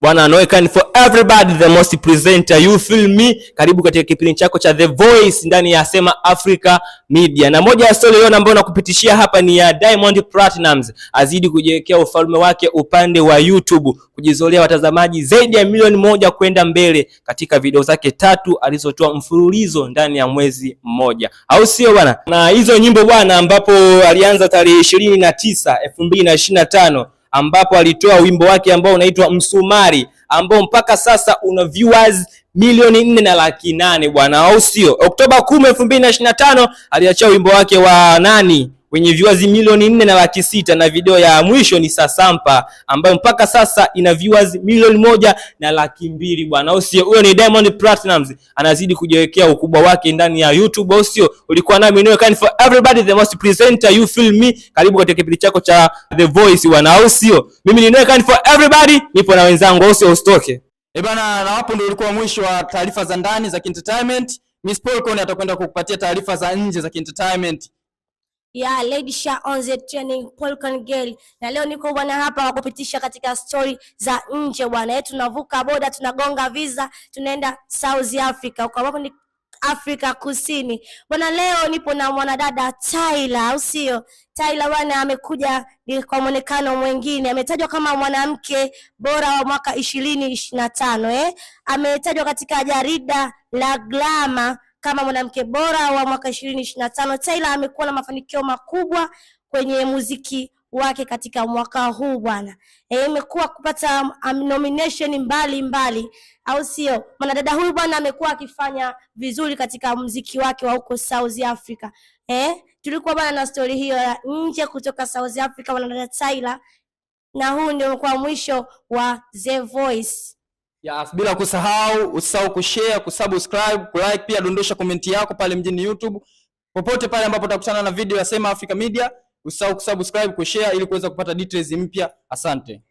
Bwana no can for everybody the most presenter you feel me. Karibu katika kipindi chako cha The Voice ndani ya Sema Africa Media. Na moja ya story leo ambayo nakupitishia hapa ni ya Diamond Platnumz azidi kujiwekea ufalme wake upande wa YouTube, kujizolea watazamaji zaidi ya milioni 1 kwenda mbele katika video zake 3 alizotoa mfululizo ndani ya mwezi mmoja. Au sio bwana? Na hizo nyimbo bwana, ambapo alianza tarehe 29 2025 ambapo alitoa wimbo wake ambao unaitwa Msumari, ambao mpaka sasa una viewers milioni 4.8 bwana, au sio? Oktoba 10 2025 aliachia wimbo wake wa Nani wenye viewers milioni 4.6 na video ya mwisho ni Sasampa ambayo mpaka sasa ina viewers milioni 1.2 bwana, au sio? Huyo ni Diamond Platnumz anazidi kujiwekea ukubwa wake ndani ya YouTube, au sio? Ulikuwa nami no can for everybody the most presenter you feel me. Karibu katika kipindi chako cha The Voice bwana, au sio? Mimi ni no can for everybody, nipo na wenzangu, au sio? Usitoke. Bwana, na hapo ndio ulikuwa mwisho wa taarifa za ndani za entertainment. Miss Polkon atakwenda kukupatia taarifa za nje za entertainment. Lady Sha on the training Polkon girl. Na leo niko bwana hapa wakupitisha katika story za nje bwana. Tunavuka boda, tunagonga visa, tunaenda South Africa. Kwa sababu ni Afrika Kusini. Bwana, leo nipo na mwanadada Tyla, au sio? Tyla bwana amekuja kwa muonekano mwingine. Ametajwa kama mwanamke bora wa mwaka 2025, Ametajwa katika jarida la Glamour kama mwanamke bora wa mwaka 2025. Tyla amekuwa na mafanikio makubwa kwenye muziki wake katika mwaka huu bwana. Imekuwa kupata nomination mbali, au sio? Mwanadada huyu bwana amekuwa akifanya vizuri katika muziki wake wa huko South Africa. Tulikuwa bwana na story hiyo ya nje kutoka South Africa, mwanadada Tyla. Na huu ndio kwa mwisho wa The Voice. Bila usisahau kushare, kusubscribe, kulike, pia dondosha komenti yako pale mjini YouTube. Popote pale ambapo utakutana na video ya Sema Africa Media, usisahau kusubscribe, kushare ili kuweza kupata details mpya. Asante.